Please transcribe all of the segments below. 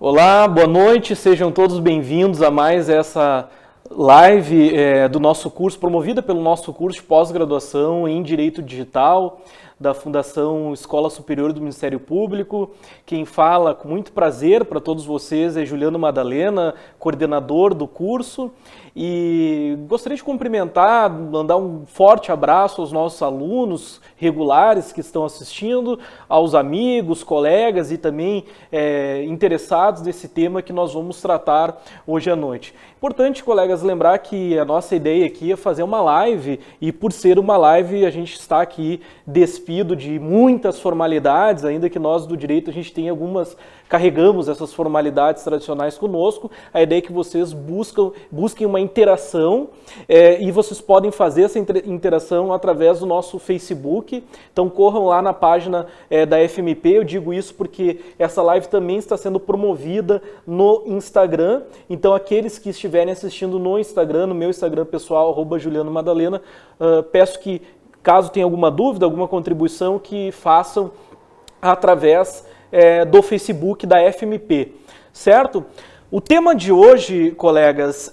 Olá, boa noite, sejam todos bem-vindos a mais essa live do nosso curso, promovida pelo nosso curso de pós-graduação em Direito Digital, da Fundação Escola Superior do Ministério Público. Quem fala com muito prazer para todos vocês é Juliano Madalena, coordenador do curso. E gostaria de cumprimentar, mandar um forte abraço aos nossos alunos regulares que estão assistindo, aos amigos, colegas e também interessados nesse tema que nós vamos tratar hoje à noite. Importante, colegas, lembrar que a nossa ideia aqui é fazer uma live e por ser uma live a gente está aqui despido de muitas formalidades, ainda que nós do direito a gente tem carregamos essas formalidades tradicionais conosco. A ideia é que vocês busquem uma interação e vocês podem fazer essa interação através do nosso Facebook. Então corram lá na página da FMP, eu digo isso porque essa live também está sendo promovida no Instagram. Então aqueles que estiverem assistindo no Instagram, no meu Instagram pessoal, @JulianoMadalena, peço que, caso tenha alguma dúvida, alguma contribuição, que façam através do Facebook da FMP, certo? O tema de hoje, colegas,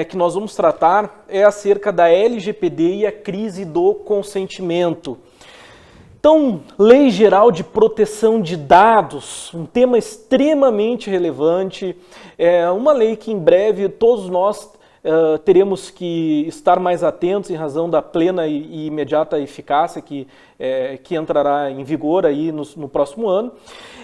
que nós vamos tratar é acerca da LGPD e a crise do consentimento. Então, Lei Geral de Proteção de Dados, um tema extremamente relevante, uma lei que em breve todos nós teremos que estar mais atentos em razão da plena e imediata eficácia que entrará em vigor aí no próximo ano,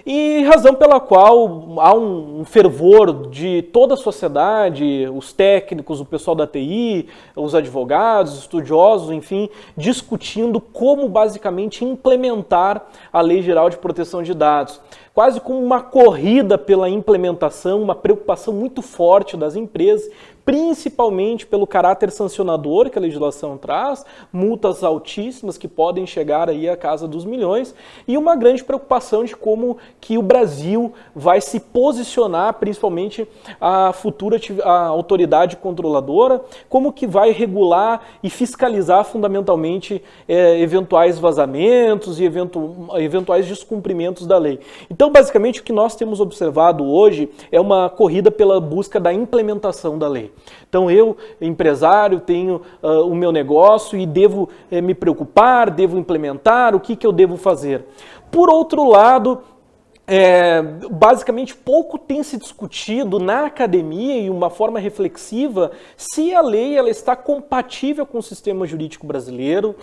e razão pela qual há um fervor de toda a sociedade, os técnicos, o pessoal da TI, os advogados, os estudiosos, enfim, discutindo como basicamente implementar a Lei Geral de Proteção de Dados. Quase como uma corrida pela implementação, uma preocupação muito forte das empresas, principalmente pelo caráter sancionador que a legislação traz, multas altíssimas que podem chegar aí à casa dos milhões, e uma grande preocupação de como que o Brasil vai se posicionar, principalmente a futura autoridade controladora, como que vai regular e fiscalizar fundamentalmente eventuais vazamentos e eventuais descumprimentos da lei. Então, basicamente, o que nós temos observado hoje é uma corrida pela busca da implementação da lei. Então eu, empresário, tenho o meu negócio e devo me preocupar, devo implementar, o que eu devo fazer. Por outro lado, basicamente pouco tem se discutido na academia e de uma forma reflexiva se a lei ela está compatível com o sistema jurídico brasileiro,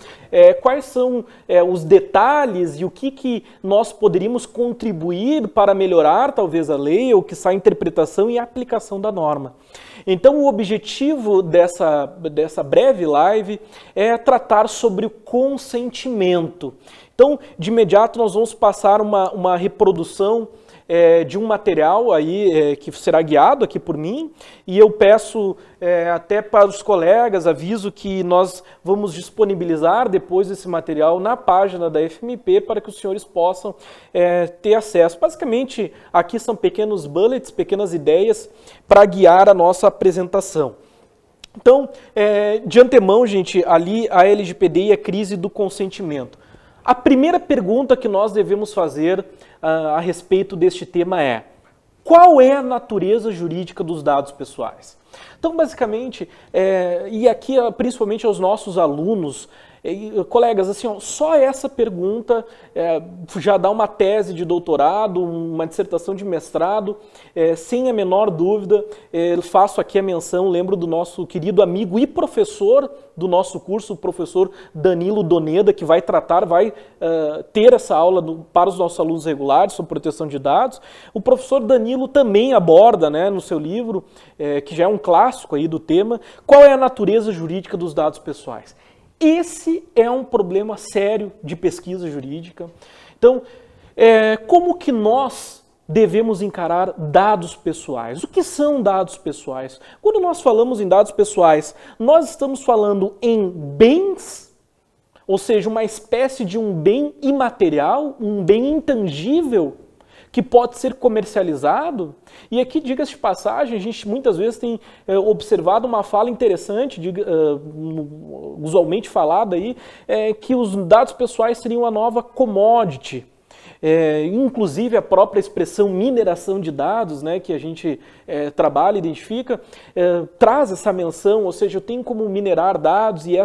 quais são os detalhes e o que nós poderíamos contribuir para melhorar talvez a lei ou que a interpretação e aplicação da norma. Então o objetivo dessa breve live é tratar sobre o consentimento. Então, de imediato, nós vamos passar uma reprodução de um material aí que será guiado aqui por mim, e eu peço até para os colegas, aviso que nós vamos disponibilizar depois esse material na página da FMP para que os senhores possam ter acesso. Basicamente, aqui são pequenos bullets, pequenas ideias para guiar a nossa apresentação. Então, de antemão, gente, ali a LGPD e a crise do consentimento. A primeira pergunta que nós devemos fazer a respeito deste tema é: qual é a natureza jurídica dos dados pessoais? Então, basicamente, e aqui principalmente aos nossos alunos, colegas, assim, só essa pergunta já dá uma tese de doutorado, uma dissertação de mestrado, sem a menor dúvida. Eu faço aqui a menção, lembro do nosso querido amigo e professor do nosso curso, o professor Danilo Doneda, que vai ter essa aula para os nossos alunos regulares sobre proteção de dados. O professor Danilo também aborda, né, no seu livro, que já é um clássico aí do tema, qual é a natureza jurídica dos dados pessoais. Esse é um problema sério de pesquisa jurídica. Então, como que nós devemos encarar dados pessoais? O que são dados pessoais? Quando nós falamos em dados pessoais, nós estamos falando em bens, ou seja, uma espécie de um bem imaterial, um bem intangível, que pode ser comercializado. E aqui, diga-se de passagem, a gente muitas vezes tem observado uma fala interessante, usualmente falada aí, que os dados pessoais seriam a nova commodity. inclusive a própria expressão mineração de dados, né, que a gente trabalha, identifica, traz essa menção, ou seja, eu tenho como minerar dados e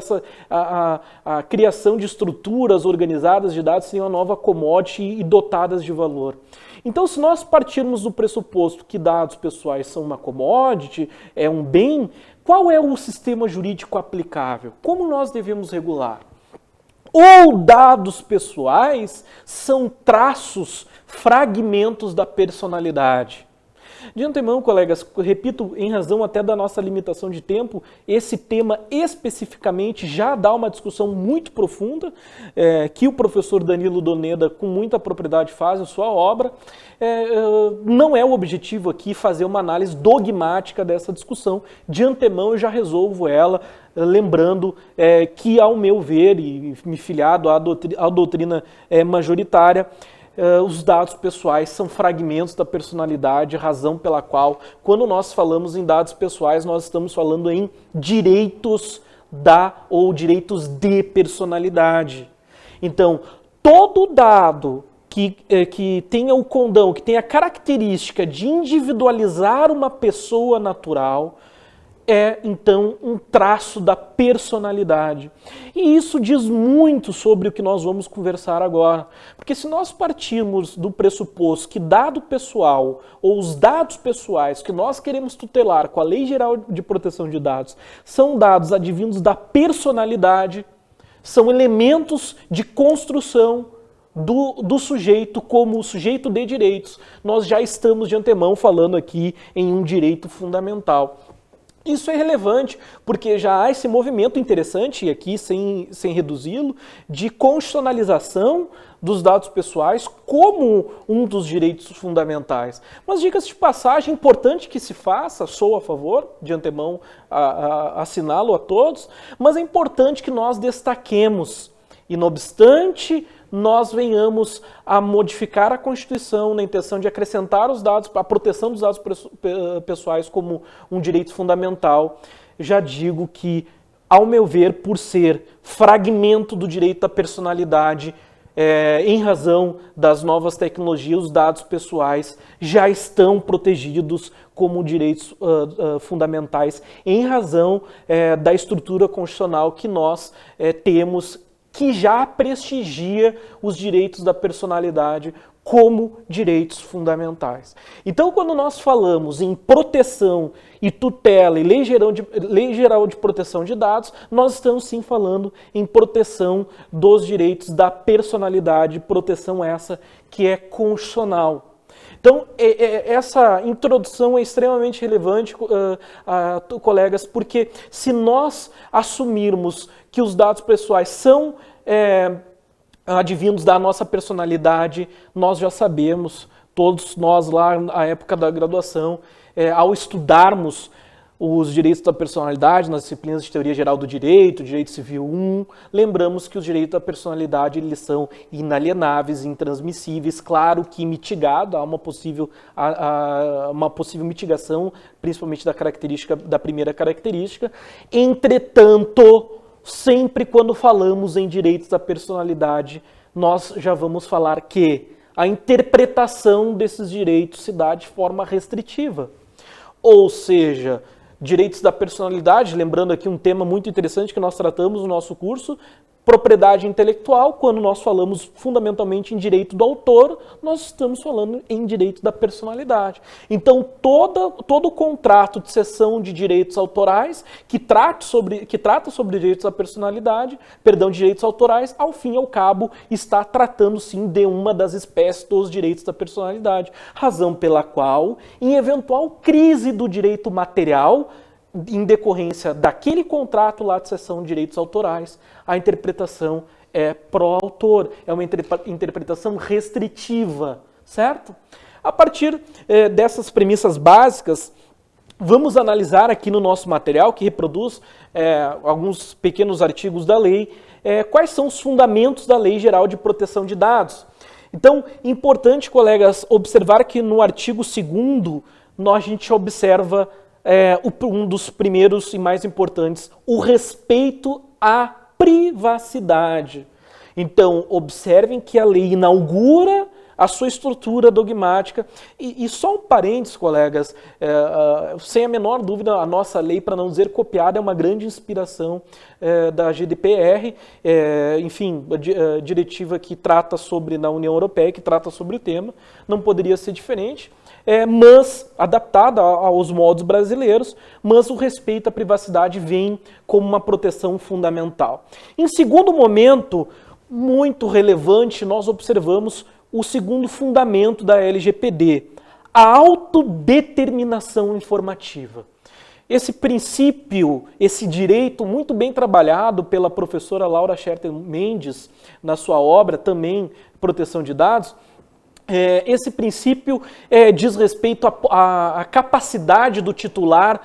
a criação de estruturas organizadas de dados seriam uma nova commodity e dotadas de valor. Então, se nós partirmos do pressuposto que dados pessoais são uma commodity, é um bem, qual é o sistema jurídico aplicável? Como nós devemos regular? Ou dados pessoais são traços, fragmentos da personalidade? De antemão, colegas, repito, em razão até da nossa limitação de tempo, esse tema especificamente já dá uma discussão muito profunda, que o professor Danilo Doneda, com muita propriedade, faz em sua obra. Não é o objetivo aqui fazer uma análise dogmática dessa discussão. De antemão, eu já resolvo ela, lembrando que, ao meu ver, e me filiado à doutrina majoritária, os dados pessoais são fragmentos da personalidade, razão pela qual, quando nós falamos em dados pessoais, nós estamos falando em direitos ou direitos de personalidade. Então, todo dado que tenha o condão, que tenha a característica de individualizar uma pessoa natural, então, um traço da personalidade. E isso diz muito sobre o que nós vamos conversar agora. Porque se nós partirmos do pressuposto que dado pessoal, ou os dados pessoais que nós queremos tutelar com a Lei Geral de Proteção de Dados, são dados advindos da personalidade, são elementos de construção do sujeito como sujeito de direitos, nós já estamos de antemão falando aqui em um direito fundamental. Isso é relevante, porque já há esse movimento interessante, e aqui sem reduzi-lo, de constitucionalização dos dados pessoais como um dos direitos fundamentais. Mas, diga-se de passagem, importante que se faça, sou a favor, de antemão assinalo a todos, mas é importante que nós destaquemos, e não obstante nós venhamos a modificar a Constituição na intenção de acrescentar os dados, a proteção dos dados pessoais como um direito fundamental, já digo que, ao meu ver, por ser fragmento do direito da personalidade, em razão das novas tecnologias, os dados pessoais já estão protegidos como direitos fundamentais, em razão da estrutura constitucional que nós temos, que já prestigia os direitos da personalidade como direitos fundamentais. Então, quando nós falamos em proteção e tutela e Lei Geral de Proteção de Dados, nós estamos sim falando em proteção dos direitos da personalidade, proteção essa que é constitucional. Então, essa introdução é extremamente relevante, colegas, porque se nós assumirmos que os dados pessoais são advindos da nossa personalidade, nós já sabemos, todos nós lá na época da graduação, ao estudarmos os direitos da personalidade nas disciplinas de Teoria Geral do Direito, Direito Civil 1, lembramos que os direitos da personalidade eles são inalienáveis, intransmissíveis, claro que mitigado, há uma possível mitigação, principalmente da primeira característica. Entretanto, sempre quando falamos em direitos da personalidade, nós já vamos falar que a interpretação desses direitos se dá de forma restritiva. Ou seja, direitos da personalidade, lembrando aqui um tema muito interessante que nós tratamos no nosso curso, propriedade intelectual, quando nós falamos fundamentalmente em direito do autor, nós estamos falando em direito da personalidade. Então, todo contrato de cessão de direitos autorais que trata sobre direitos da personalidade, direitos autorais, ao fim e ao cabo, está tratando sim de uma das espécies dos direitos da personalidade, razão pela qual, em eventual crise do direito material, em decorrência daquele contrato lá de cessão de direitos autorais, a interpretação é pró-autor, é uma interpretação restritiva, certo? A partir dessas premissas básicas, vamos analisar aqui no nosso material, que reproduz alguns pequenos artigos da lei, quais são os fundamentos da Lei Geral de Proteção de Dados. Então, importante, colegas, observar que no artigo 2º, a gente observa um dos primeiros e mais importantes, o respeito à privacidade. Então, observem que a lei inaugura a sua estrutura dogmática. E só um parênteses, colegas, sem a menor dúvida, a nossa lei, para não dizer copiada, é uma grande inspiração da GDPR, enfim, a diretiva que trata sobre, na União Europeia, que trata sobre o tema, não poderia ser diferente. Mas adaptada aos modos brasileiros, mas o respeito à privacidade vem como uma proteção fundamental. Em segundo momento, muito relevante, nós observamos o segundo fundamento da LGPD, a autodeterminação informativa. Esse princípio, esse direito muito bem trabalhado pela professora Laura Scherter Mendes na sua obra, também Proteção de Dados, esse princípio diz respeito à capacidade do titular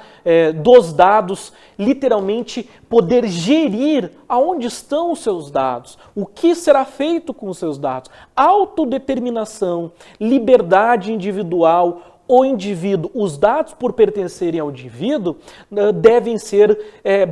dos dados, literalmente poder gerir aonde estão os seus dados, o que será feito com os seus dados. Autodeterminação, liberdade individual, o indivíduo, os dados por pertencerem ao indivíduo devem ser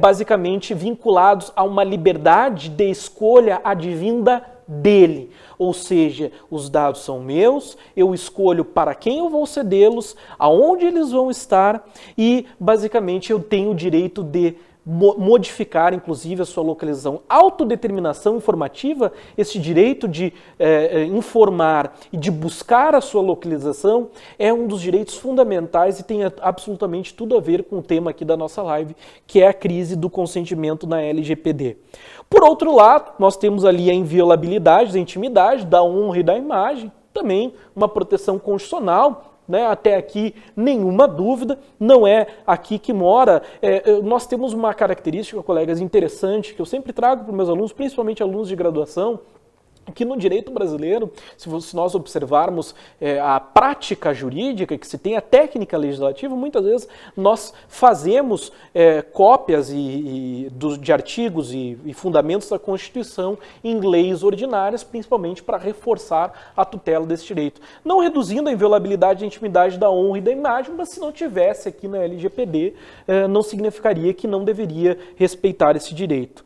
basicamente vinculados a uma liberdade de escolha advinda dele, ou seja, os dados são meus, eu escolho para quem eu vou cedê-los, aonde eles vão estar e basicamente eu tenho o direito de modificar inclusive a sua localização. Autodeterminação informativa, esse direito de informar e de buscar a sua localização é um dos direitos fundamentais e tem absolutamente tudo a ver com o tema aqui da nossa live, que é a crise do consentimento na LGPD. Por outro lado, nós temos ali a inviolabilidade da intimidade, da honra e da imagem, também uma proteção constitucional. Até aqui, nenhuma dúvida, não é aqui que mora. Nós temos uma característica, colegas, interessante, que eu sempre trago para os meus alunos, principalmente alunos de graduação, que no direito brasileiro, se nós observarmos a prática jurídica, que se tem a técnica legislativa, muitas vezes nós fazemos cópias de artigos e fundamentos da Constituição em leis ordinárias, principalmente para reforçar a tutela desse direito. Não reduzindo a inviolabilidade e a intimidade da honra e da imagem, mas se não tivesse aqui na LGPD, não significaria que não deveria respeitar esse direito.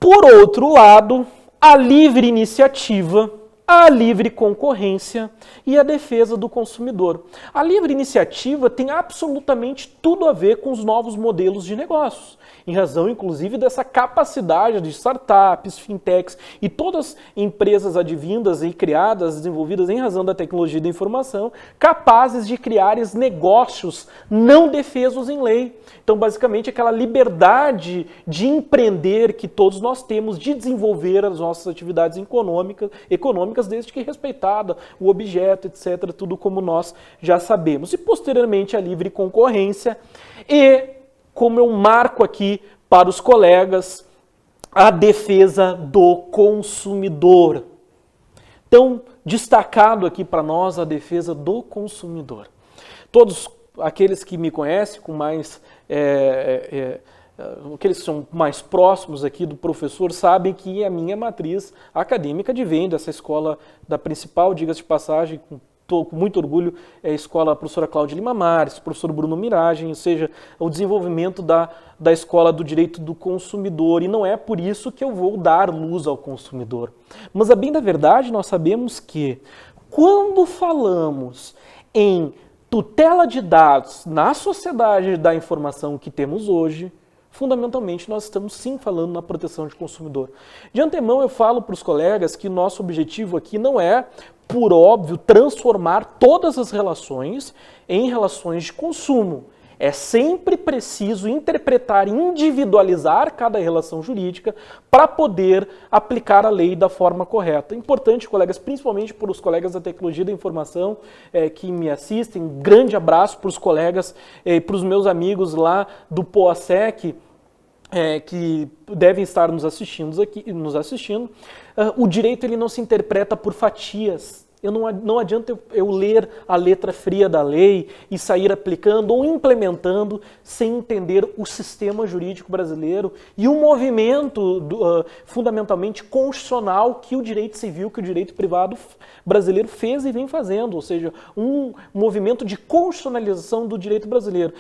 Por outro lado, a livre iniciativa, a livre concorrência e a defesa do consumidor. A livre iniciativa tem absolutamente tudo a ver com os novos modelos de negócios, em razão, inclusive, dessa capacidade de startups, fintechs e todas as empresas advindas e criadas, desenvolvidas em razão da tecnologia da informação, capazes de criar negócios não defesos em lei. Então, basicamente, aquela liberdade de empreender que todos nós temos, de desenvolver as nossas atividades econômicas desde que respeitada o objeto, etc., tudo como nós já sabemos. E, posteriormente, a livre concorrência e, como eu marco aqui para os colegas, a defesa do consumidor. Então, destacado aqui para nós a defesa do consumidor. Todos aqueles que me conhecem com mais... aqueles que são mais próximos aqui do professor sabem que a minha matriz acadêmica advém dessa escola da principal, diga-se de passagem, com muito orgulho, é a escola professora Cláudia Lima Mares, professor Bruno Miragem, ou seja, o desenvolvimento da escola do direito do consumidor, e não é por isso que eu vou dar luz ao consumidor. Mas, a bem da verdade, nós sabemos que quando falamos em tutela de dados na sociedade da informação que temos hoje, fundamentalmente nós estamos sim falando na proteção de consumidor. De antemão eu falo para os colegas que nosso objetivo aqui não é, por óbvio, transformar todas as relações em relações de consumo. É sempre preciso interpretar e individualizar cada relação jurídica para poder aplicar a lei da forma correta. Importante, colegas, principalmente para os colegas da tecnologia da informação que me assistem, um grande abraço para os colegas e para os meus amigos lá do POASEC, que devem estar nos assistindo. O direito ele não se interpreta por fatias. Não adianta eu ler a letra fria da lei e sair aplicando ou implementando sem entender o sistema jurídico brasileiro e o movimento fundamentalmente constitucional que o direito civil, que o direito privado brasileiro fez e vem fazendo, ou seja, um movimento de constitucionalização do direito brasileiro.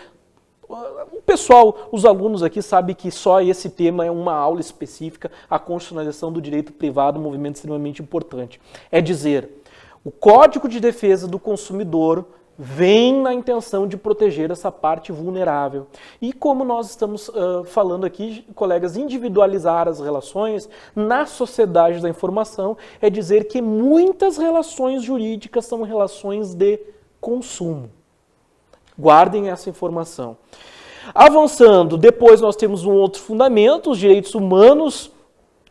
O pessoal, os alunos aqui sabem que só esse tema é uma aula específica, a constitucionalização do direito privado, um movimento extremamente importante. É dizer, O Código de Defesa do Consumidor vem na intenção de proteger essa parte vulnerável. E como nós estamos falando aqui, colegas, individualizar as relações na sociedade da informação é dizer que muitas relações jurídicas são relações de consumo. Guardem essa informação. Avançando, depois nós temos um outro fundamento, os direitos humanos,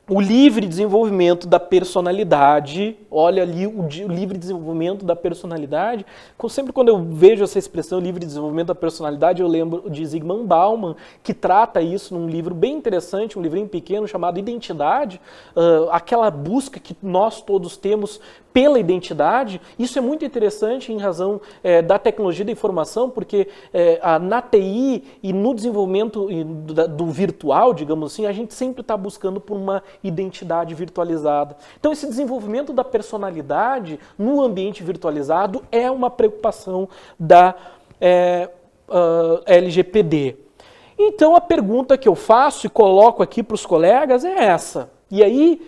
o livre desenvolvimento da personalidade. Olha ali o livre desenvolvimento da personalidade. Sempre quando eu vejo essa expressão livre desenvolvimento da personalidade, eu lembro de Zygmunt Bauman, que trata isso num livro bem interessante, um livrinho pequeno chamado Identidade, aquela busca que nós todos temos pela identidade. Isso é muito interessante em razão da tecnologia da informação, porque na TI e no desenvolvimento do virtual, digamos assim, a gente sempre está buscando por uma identidade virtualizada. Então esse desenvolvimento da personalidade no ambiente virtualizado é uma preocupação da LGPD. Então a pergunta que eu faço e coloco aqui para os colegas é essa. E aí,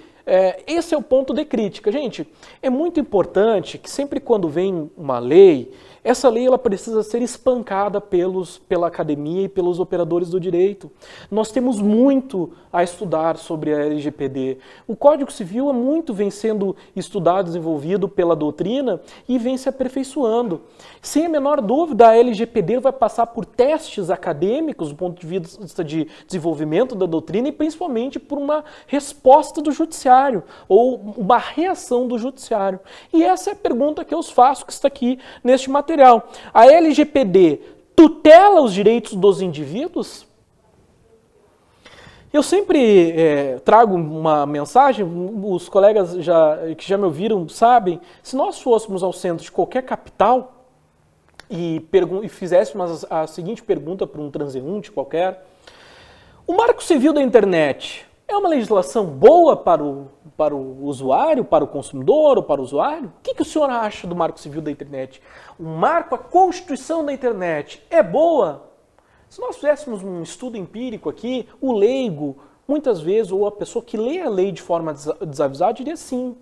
esse é o ponto de crítica. Gente, é muito importante que sempre quando vem uma lei, essa lei ela precisa ser espancada pela academia e pelos operadores do direito. Nós temos muito a estudar sobre a LGPD. O Código Civil vem sendo estudado, desenvolvido pela doutrina e vem se aperfeiçoando. Sem a menor dúvida, a LGPD vai passar por testes acadêmicos do ponto de vista de desenvolvimento da doutrina e principalmente por uma resposta do judiciário ou uma reação do judiciário. E essa é a pergunta que eu os faço, que está aqui neste material. A LGPD tutela os direitos dos indivíduos? Eu sempre trago uma mensagem, os colegas que já me ouviram sabem, se nós fôssemos ao centro de qualquer capital e fizéssemos a seguinte pergunta para um transeunte qualquer: o Marco Civil da Internet é uma legislação boa para o usuário, para o consumidor ou para o usuário? O que o senhor acha do Marco Civil da Internet? O marco, a Constituição da Internet é boa? Se nós fizéssemos um estudo empírico aqui, o leigo, muitas vezes, ou a pessoa que lê a lei de forma desavisada, diria sim.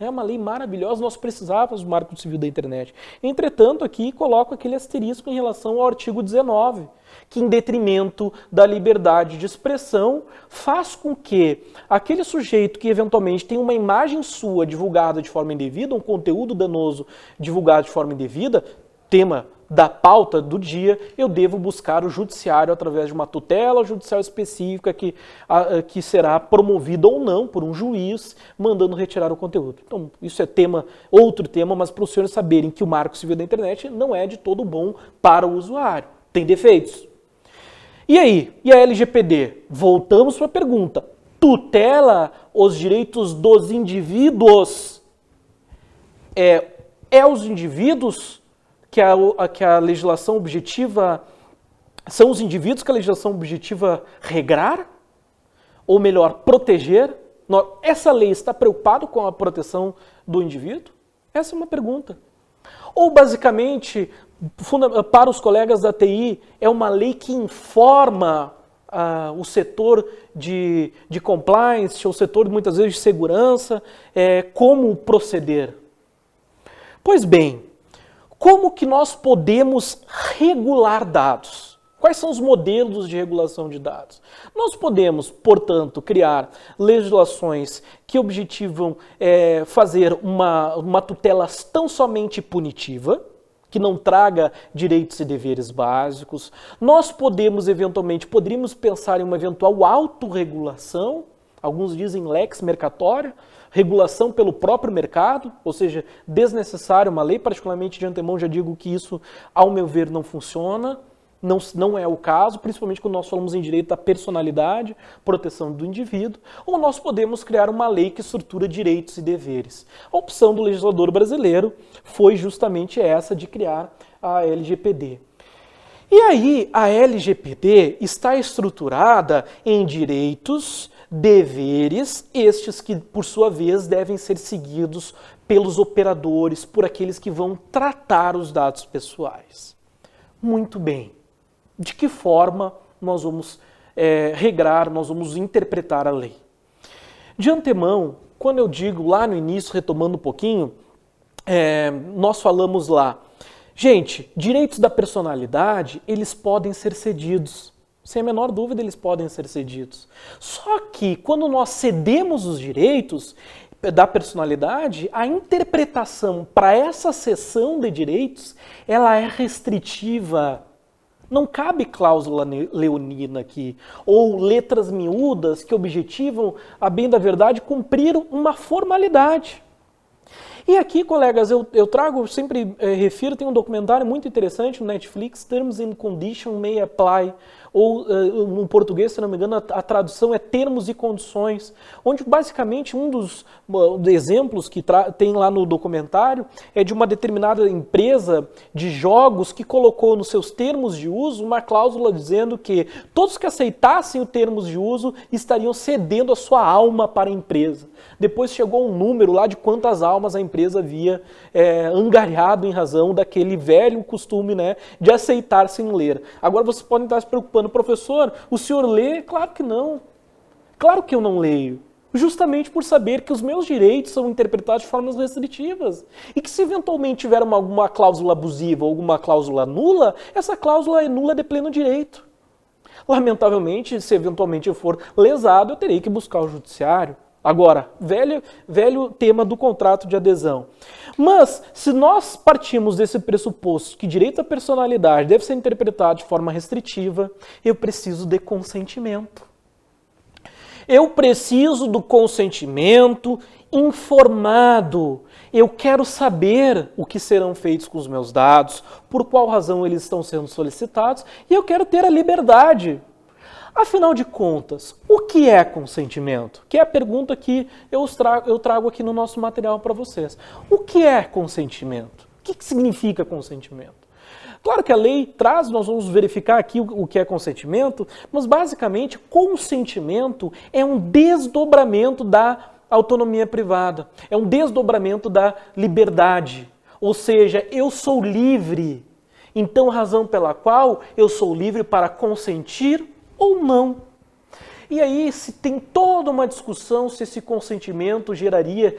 É uma lei maravilhosa, nós precisávamos do Marco Civil da Internet. Entretanto, aqui coloco aquele asterisco em relação ao artigo 19, que em detrimento da liberdade de expressão faz com que aquele sujeito que eventualmente tem uma imagem sua divulgada de forma indevida, um conteúdo danoso divulgado de forma indevida, tema da pauta do dia, eu devo buscar o judiciário através de uma tutela judicial específica que será promovida ou não por um juiz, mandando retirar o conteúdo. Então, isso é outro tema, mas para os senhores saberem que o Marco Civil da Internet não é de todo bom para o usuário. Tem defeitos. E aí? E a LGPD? Voltamos para a pergunta. Tutela os direitos dos indivíduos? É os indivíduos que a legislação objetiva, são os indivíduos que a legislação objetiva regrar? Ou melhor, proteger? Essa lei está preocupada com a proteção do indivíduo? Essa é uma pergunta. Ou basicamente, para os colegas da TI, é uma lei que informa o setor de compliance, o setor muitas vezes de segurança, como proceder? Pois bem, como que nós podemos regular dados? Quais são os modelos de regulação de dados? Nós podemos, portanto, criar legislações que objetivam fazer uma tutela tão somente punitiva, que não traga direitos e deveres básicos. Nós poderíamos pensar em uma eventual autorregulação, alguns dizem lex mercatória, regulação pelo próprio mercado, ou seja, desnecessária uma lei, particularmente de antemão já digo que isso, ao meu ver, não funciona, não é o caso, principalmente quando nós falamos em direito à personalidade, proteção do indivíduo, ou nós podemos criar uma lei que estrutura direitos e deveres. A opção do legislador brasileiro foi justamente essa de criar a LGPD. E aí, a LGPD está estruturada em direitos, deveres, estes que, por sua vez, devem ser seguidos pelos operadores, por aqueles que vão tratar os dados pessoais. Muito bem. De que forma nós vamos regrar, nós vamos interpretar a lei? De antemão, quando eu digo lá no início, retomando um pouquinho, nós falamos lá, gente, direitos da personalidade, eles podem ser cedidos. Sem a menor dúvida, eles podem ser cedidos. Só que, quando nós cedemos os direitos da personalidade, a interpretação para essa cessão de direitos, ela é restritiva. Não cabe cláusula leonina aqui, ou letras miúdas que objetivam, a bem da verdade, cumprir uma formalidade. E aqui, colegas, eu trago, sempre refiro, tem um documentário muito interessante no Netflix, Terms and Conditions May Apply, ou no português, se não me engano, a tradução é Termos e Condições, onde basicamente um dos exemplos que tem lá no documentário é de uma determinada empresa de jogos que colocou nos seus termos de uso uma cláusula dizendo que todos que aceitassem os termos de uso estariam cedendo a sua alma para a empresa. Depois chegou um número lá de quantas almas a empresa havia angariado em razão daquele velho costume, né, de aceitar sem ler. Agora vocês podem estar se preocupando, professor, o senhor lê? Claro que não. Claro que eu não leio. Justamente por saber que os meus direitos são interpretados de formas restritivas. E que se eventualmente tiver alguma cláusula abusiva ou alguma cláusula nula, essa cláusula é nula de pleno direito. Lamentavelmente, se eventualmente eu for lesado, eu terei que buscar o judiciário. Agora, velho tema do contrato de adesão. Mas, se nós partimos desse pressuposto que direito à personalidade deve ser interpretado de forma restritiva, eu preciso de consentimento. Eu preciso do consentimento informado. Eu quero saber o que serão feitos com os meus dados, por qual razão eles estão sendo solicitados, e eu quero ter a liberdade. Afinal de contas, o que é consentimento? Que é a pergunta que eu trago aqui no nosso material para vocês. O que é consentimento? O que significa consentimento? Claro que a lei traz, nós vamos verificar aqui o que é consentimento, mas basicamente consentimento é um desdobramento da autonomia privada, é um desdobramento da liberdade. Ou seja, eu sou livre, então razão pela qual eu sou livre para consentir ou não. E aí se tem toda uma discussão se esse consentimento geraria,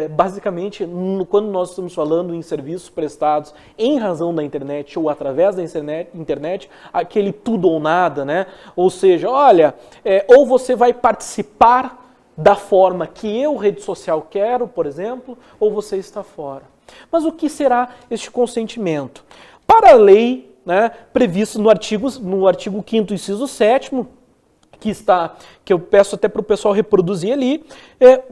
basicamente, quando nós estamos falando em serviços prestados em razão da internet ou através da internet, aquele tudo ou nada, né? Ou seja, olha, ou você vai participar da forma que eu, rede social, quero, por exemplo, ou você está fora. Mas o que será este consentimento? Para a lei, né, previsto no artigo 5º, inciso 7º, que eu peço até para o pessoal reproduzir ali,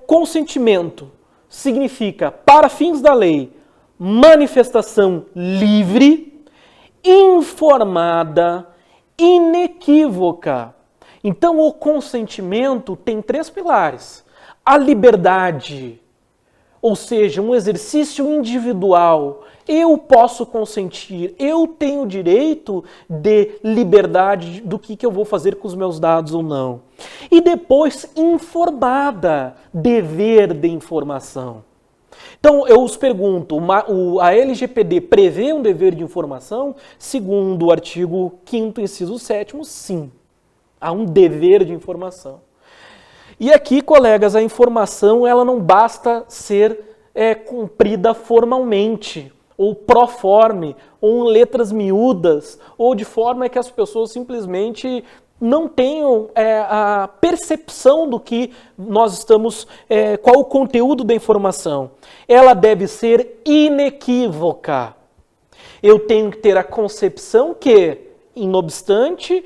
consentimento significa, para fins da lei, manifestação livre, informada, inequívoca. Então, o consentimento tem 3 pilares. A liberdade, ou seja, um exercício individual. Eu posso consentir, eu tenho direito de liberdade do que eu vou fazer com os meus dados ou não. E depois, informada, dever de informação. Então, eu os pergunto, a LGPD prevê um dever de informação? Segundo o artigo 5º, inciso 7º, sim. Há um dever de informação. E aqui, colegas, a informação ela não basta ser cumprida formalmente, ou proforme, ou em letras miúdas, ou de forma que as pessoas simplesmente não tenham a percepção do que nós estamos, qual o conteúdo da informação. Ela deve ser inequívoca. Eu tenho que ter a concepção que, inobstante,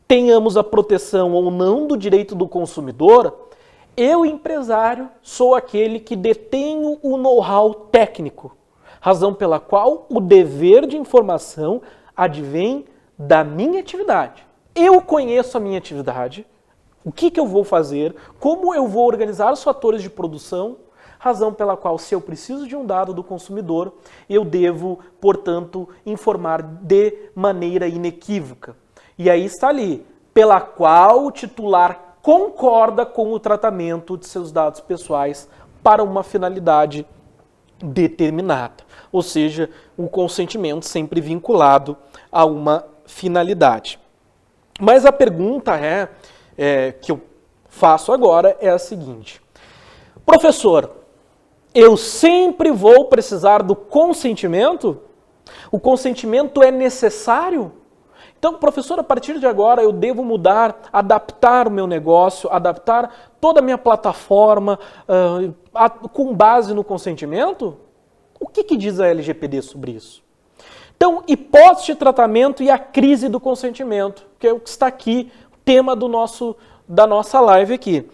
tenhamos a proteção ou não do direito do consumidor, eu, empresário, sou aquele que detenho o know-how técnico, razão pela qual o dever de informação advém da minha atividade. Eu conheço a minha atividade, o que eu vou fazer, como eu vou organizar os fatores de produção, razão pela qual, se eu preciso de um dado do consumidor, eu devo, portanto, informar de maneira inequívoca. E aí está ali, pela qual o titular concorda com o tratamento de seus dados pessoais para uma finalidade determinada. Ou seja, o consentimento sempre vinculado a uma finalidade. Mas a pergunta que eu faço agora é a seguinte. Professor, eu sempre vou precisar do consentimento? O consentimento é necessário? Então, professor, a partir de agora eu devo mudar, adaptar o meu negócio, adaptar toda a minha plataforma com base no consentimento? O que diz a LGPD sobre isso? Então, hipótese de tratamento e a crise do consentimento, que é o que está aqui, o tema da nossa live aqui.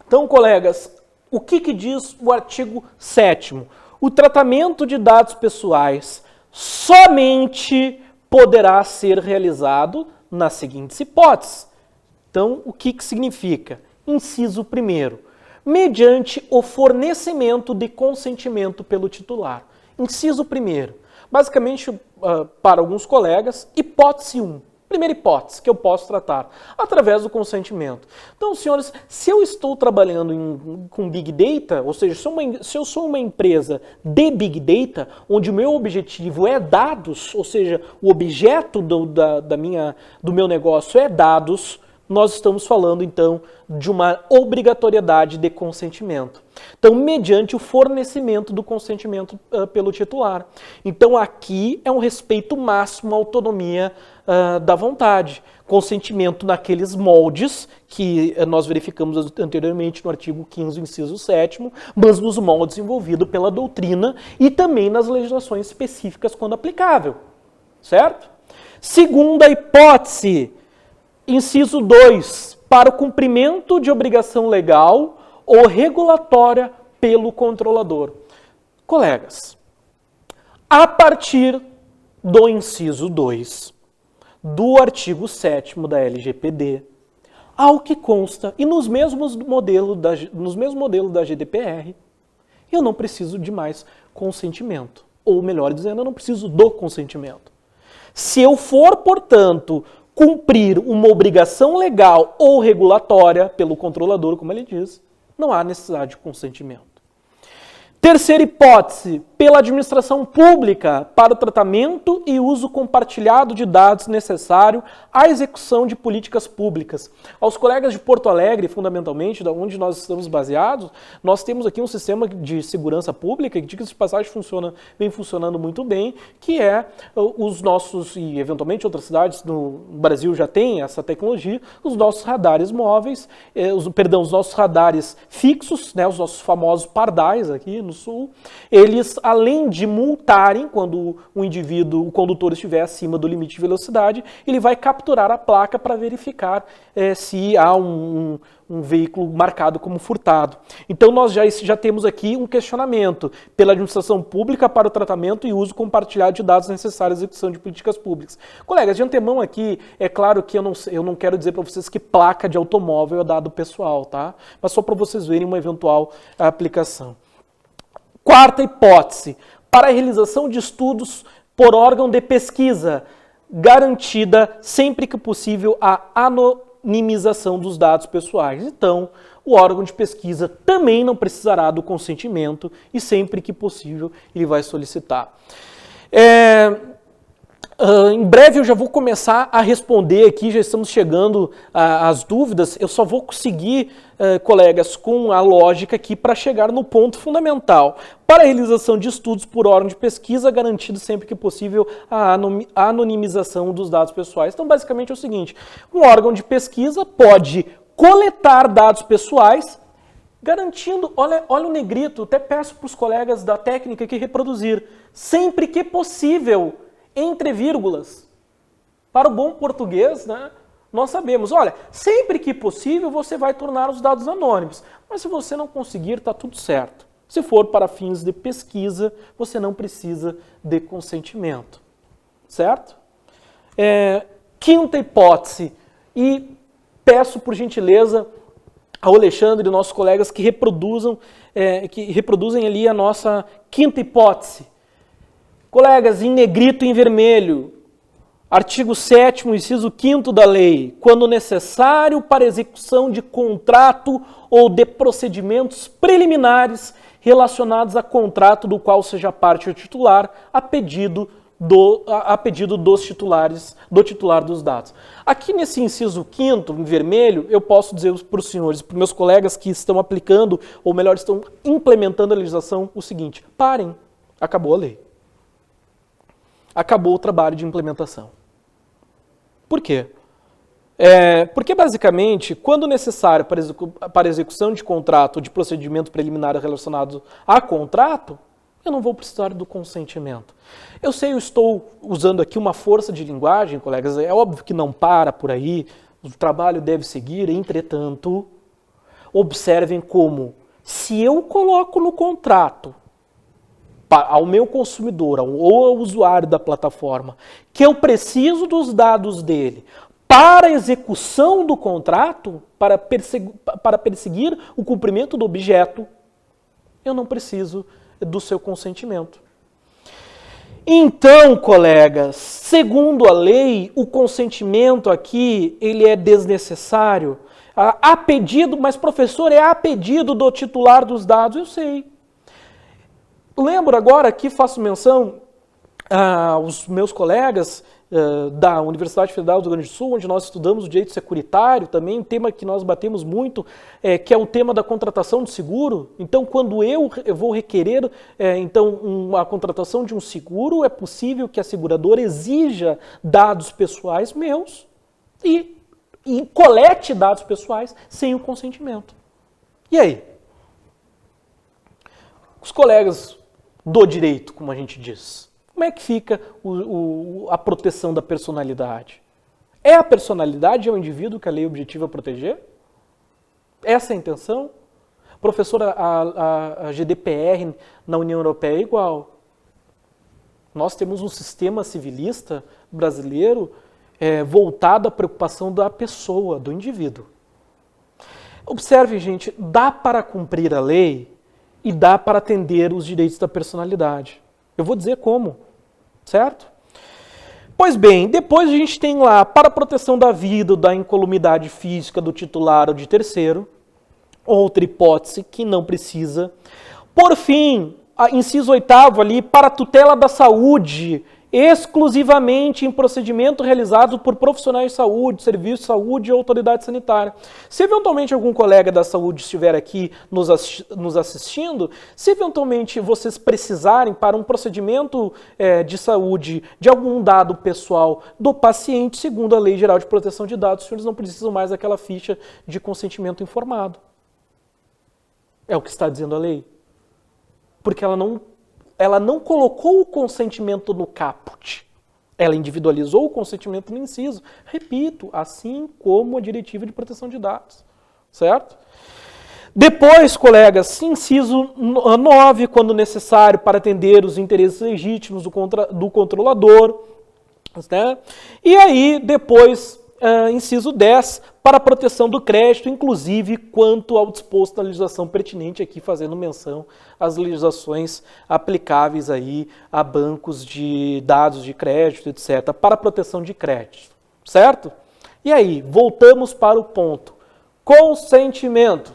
Então, colegas, o que diz o artigo 7º? O tratamento de dados pessoais somente poderá ser realizado nas seguintes hipóteses. Então, o que significa? Inciso 1º, mediante o fornecimento de consentimento pelo titular. Inciso 1º, basicamente, para alguns colegas, hipótese 1. Primeira hipótese que eu posso tratar, através do consentimento. Então, senhores, se eu estou trabalhando com Big Data, ou seja, se eu sou uma empresa de Big Data, onde o meu objetivo é dados, ou seja, o objeto do meu negócio é dados, nós estamos falando, então, de uma obrigatoriedade de consentimento. Então, mediante o fornecimento do consentimento pelo titular. Então, aqui é um respeito máximo à autonomia da vontade. Consentimento naqueles moldes que nós verificamos anteriormente no artigo 15º, inciso 7º, mas nos moldes envolvidos pela doutrina e também nas legislações específicas quando aplicável. Certo? Segunda hipótese, inciso 2, para o cumprimento de obrigação legal ou regulatória pelo controlador. Colegas, a partir do inciso 2 do artigo 7º da LGPD, ao que consta, e nos mesmos modelos da GDPR, eu não preciso de mais consentimento. Ou melhor dizendo, eu não preciso do consentimento. Se eu for, portanto, cumprir uma obrigação legal ou regulatória pelo controlador, como ele diz, não há necessidade de consentimento. Terceira hipótese, pela administração pública para o tratamento e uso compartilhado de dados necessário à execução de políticas públicas. Aos colegas de Porto Alegre, fundamentalmente, da onde nós estamos baseados, nós temos aqui um sistema de segurança pública que, diga-se de passagem, vem funcionando muito bem, que é os nossos, e eventualmente outras cidades no Brasil já têm essa tecnologia, os nossos radares móveis, os nossos radares fixos, né, os nossos famosos pardais aqui no Sul, eles, além de multarem quando o condutor estiver acima do limite de velocidade, ele vai capturar a placa para verificar se há um veículo marcado como furtado. Então nós já temos aqui um questionamento pela administração pública para o tratamento e uso compartilhado de dados necessários à execução de políticas públicas. Colegas, de antemão aqui, é claro que eu não quero dizer para vocês que placa de automóvel é dado pessoal, tá? Mas só para vocês verem uma eventual aplicação. Quarta hipótese, para a realização de estudos por órgão de pesquisa, garantida sempre que possível a anonimização dos dados pessoais. Então, o órgão de pesquisa também não precisará do consentimento e sempre que possível ele vai solicitar. Em breve eu já vou começar a responder aqui, já estamos chegando às dúvidas, eu só vou seguir, colegas, com a lógica aqui para chegar no ponto fundamental. Para a realização de estudos por órgão de pesquisa, garantido sempre que possível a anonimização dos dados pessoais. Então, basicamente é o seguinte, um órgão de pesquisa pode coletar dados pessoais, garantindo, olha o negrito, até peço para os colegas da técnica aqui reproduzir, sempre que possível, entre vírgulas. Para o bom português, né, nós sabemos, olha, sempre que possível você vai tornar os dados anônimos, mas se você não conseguir, está tudo certo. Se for para fins de pesquisa, você não precisa de consentimento, certo? Quinta hipótese, e peço por gentileza ao Alexandre e nossos colegas que reproduzem ali a nossa quinta hipótese. Colegas, em negrito e em vermelho, artigo 7º, inciso 5º da lei, quando necessário para execução de contrato ou de procedimentos preliminares relacionados a contrato do qual seja parte o titular, a pedido a pedido dos titulares, do titular dos dados. Aqui nesse inciso 5º, em vermelho, eu posso dizer para os senhores, para os meus colegas que estão aplicando, ou melhor, estão implementando a legislação, o seguinte: parem, acabou a lei. Acabou o trabalho de implementação. Por quê? Porque, basicamente, quando necessário para execução de contrato ou de procedimento preliminar relacionado a contrato, eu não vou precisar do consentimento. Eu sei, eu estou usando aqui uma força de linguagem, colegas, é óbvio que não para por aí, o trabalho deve seguir, entretanto, observem como, se eu coloco no contrato ao meu consumidor ou ao usuário da plataforma que eu preciso dos dados dele para a execução do contrato, para perseguir o cumprimento do objeto, eu não preciso do seu consentimento. Então, colegas, segundo a lei, o consentimento aqui ele é desnecessário. A pedido, mas professor, é a pedido do titular dos dados, eu sei. Lembro agora que faço menção aos meus colegas da Universidade Federal do Rio Grande do Sul, onde nós estudamos o direito securitário, também um tema que nós batemos muito, que é o tema da contratação de seguro. Então, quando eu vou requerer a contratação de um seguro, é possível que a seguradora exija dados pessoais meus e colete dados pessoais sem o consentimento. E aí? Os colegas do direito, como a gente diz, como é que fica a proteção da personalidade? É a personalidade, é o indivíduo que a lei objetiva proteger? Essa é a intenção? Professora, a GDPR na União Europeia é igual. Nós temos um sistema civilista brasileiro voltado à preocupação da pessoa, do indivíduo. Observe, gente, dá para cumprir a lei e dá para atender os direitos da personalidade. Eu vou dizer como, certo? Pois bem, depois a gente tem lá, para a proteção da vida ou da incolumidade física do titular ou de terceiro, outra hipótese que não precisa. Por fim, inciso 8º ali, para a tutela da saúde, exclusivamente em procedimento realizado por profissionais de saúde, serviço de saúde ou autoridade sanitária. Se eventualmente algum colega da saúde estiver aqui nos assistindo, se eventualmente vocês precisarem para um procedimento de saúde de algum dado pessoal do paciente, segundo a Lei Geral de Proteção de Dados, os senhores não precisam mais daquela ficha de consentimento informado. É o que está dizendo a lei. Porque ela não colocou o consentimento no caput. Ela individualizou o consentimento no inciso. Repito, assim como a Diretiva de Proteção de Dados. Certo? Depois, colegas, inciso 9, quando necessário para atender os interesses legítimos do controlador. Né? E aí, depois, inciso 10, para a proteção do crédito, inclusive quanto ao disposto na legislação pertinente, aqui fazendo menção às legislações aplicáveis aí a bancos de dados de crédito, etc., para a proteção de crédito, certo? E aí, voltamos para o ponto. Consentimento.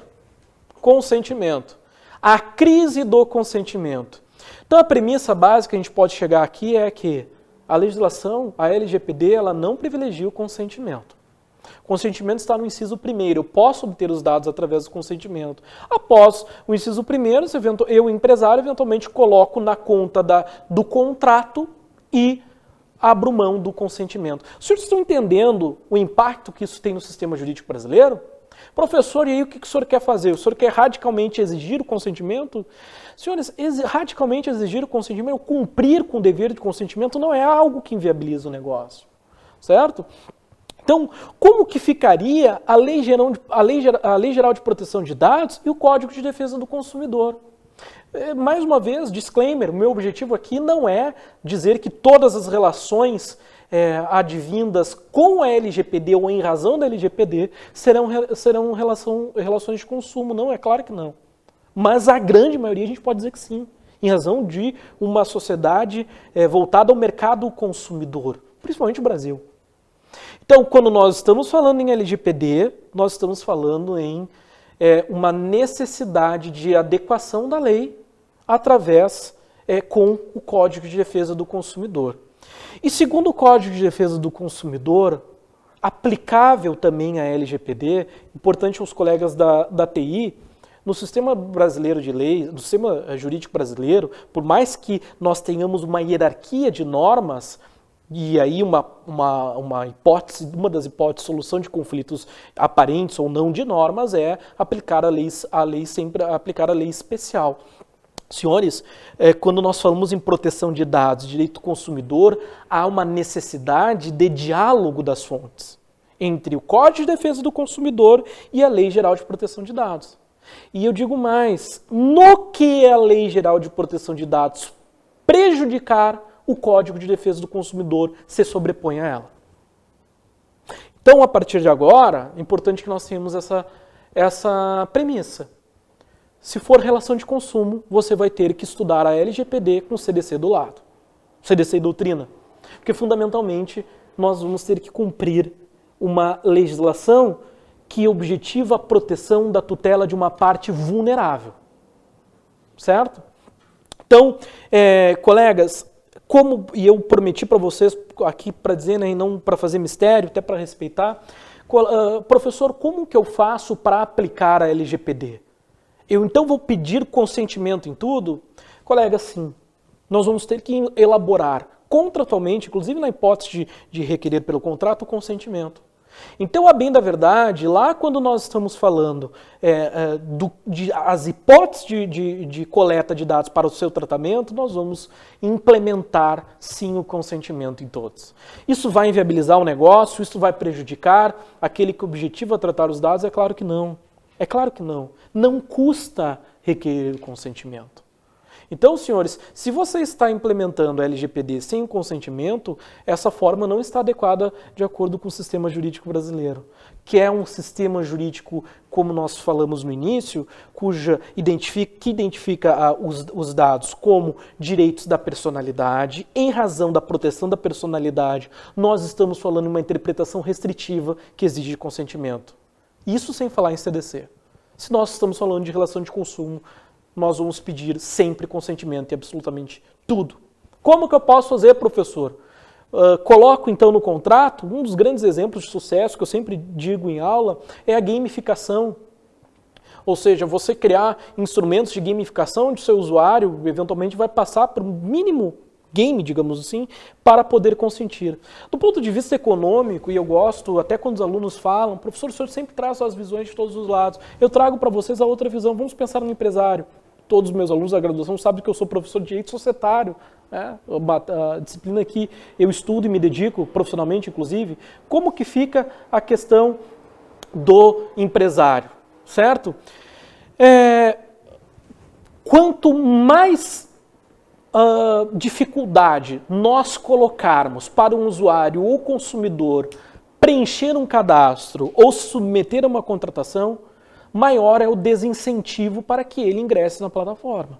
Consentimento. A crise do consentimento. Então, a premissa básica que a gente pode chegar aqui é que a legislação, a LGPD, ela não privilegia o consentimento. O consentimento está no inciso 1º. Eu posso obter os dados através do consentimento. Após o inciso 1º, eu, empresário, eventualmente coloco na conta do contrato e abro mão do consentimento. Os senhores estão entendendo o impacto que isso tem no sistema jurídico brasileiro? Professor, e aí o que o senhor quer fazer? O senhor quer radicalmente exigir o consentimento? Senhores, radicalmente exigir o consentimento, cumprir com o dever de consentimento não é algo que inviabiliza o negócio, certo? Então, como que ficaria a Lei Geral de Proteção de Dados e o Código de Defesa do Consumidor? Mais uma vez, disclaimer, o meu objetivo aqui não é dizer que todas as relações advindas com a LGPD ou em razão da LGPD serão relações de consumo. Não, é claro que não. Mas a grande maioria a gente pode dizer que sim, em razão de uma sociedade voltada ao mercado consumidor, principalmente o Brasil. Então, quando nós estamos falando em LGPD, nós estamos falando em uma necessidade de adequação da lei através com o Código de Defesa do Consumidor. E segundo o Código de Defesa do Consumidor, aplicável também à LGPD, importante aos colegas da TI, no sistema brasileiro de lei, no sistema jurídico brasileiro, por mais que nós tenhamos uma hierarquia de normas, e aí uma hipótese, uma das hipóteses de solução de conflitos aparentes ou não de normas é aplicar a lei sempre aplicar a lei especial. Senhores, quando nós falamos em proteção de dados, direito do consumidor, há uma necessidade de diálogo das fontes entre o Código de Defesa do Consumidor e a Lei Geral de Proteção de Dados. E eu digo mais, no que a Lei Geral de Proteção de Dados prejudicar, o Código de Defesa do Consumidor se sobrepõe a ela. Então, a partir de agora, é importante que nós tenhamos essa premissa. Se for relação de consumo, você vai ter que estudar a LGPD com o CDC do lado. CDC e doutrina. Porque, fundamentalmente, nós vamos ter que cumprir uma legislação que objetiva a proteção da tutela de uma parte vulnerável. Certo? Então, colegas, e eu prometi para vocês aqui para dizer, né, e não para fazer mistério, até para respeitar, professor, como que eu faço para aplicar a LGPD? Eu então vou pedir consentimento em tudo? Colega, sim. Nós vamos ter que elaborar contratualmente, inclusive na hipótese de requerer pelo contrato, o consentimento. Então, a bem da verdade, lá quando nós estamos falando as hipóteses de coleta de dados para o seu tratamento, nós vamos implementar, sim, o consentimento em todos. Isso vai inviabilizar o negócio? Isso vai prejudicar aquele que objetiva tratar os dados? É claro que não. É claro que não. Não custa requerer o consentimento. Então, senhores, se você está implementando a LGPD sem o consentimento, essa forma não está adequada de acordo com o sistema jurídico brasileiro, que é um sistema jurídico, como nós falamos no início, que identifica os dados como direitos da personalidade. Em razão da proteção da personalidade, nós estamos falando em uma interpretação restritiva que exige consentimento. Isso sem falar em CDC. Se nós estamos falando de relação de consumo, nós vamos pedir sempre consentimento em absolutamente tudo. Como que eu posso fazer, professor? Coloco então no contrato, um dos grandes exemplos de sucesso que eu sempre digo em aula é a gamificação. Ou seja, você criar instrumentos de gamificação onde o seu usuário eventualmente vai passar por um mínimo game, digamos assim, para poder consentir. Do ponto de vista econômico, e eu gosto, até quando os alunos falam, professor, o senhor sempre traz as visões de todos os lados. Eu trago para vocês a outra visão. Vamos pensar no empresário. Todos os meus alunos da graduação sabem que eu sou professor de direito societário, né? A disciplina que eu estudo e me dedico profissionalmente, inclusive. Como que fica a questão do empresário, certo? Quanto mais dificuldade nós colocarmos para um usuário ou consumidor preencher um cadastro ou se submeter a uma contratação, maior é o desincentivo para que ele ingresse na plataforma.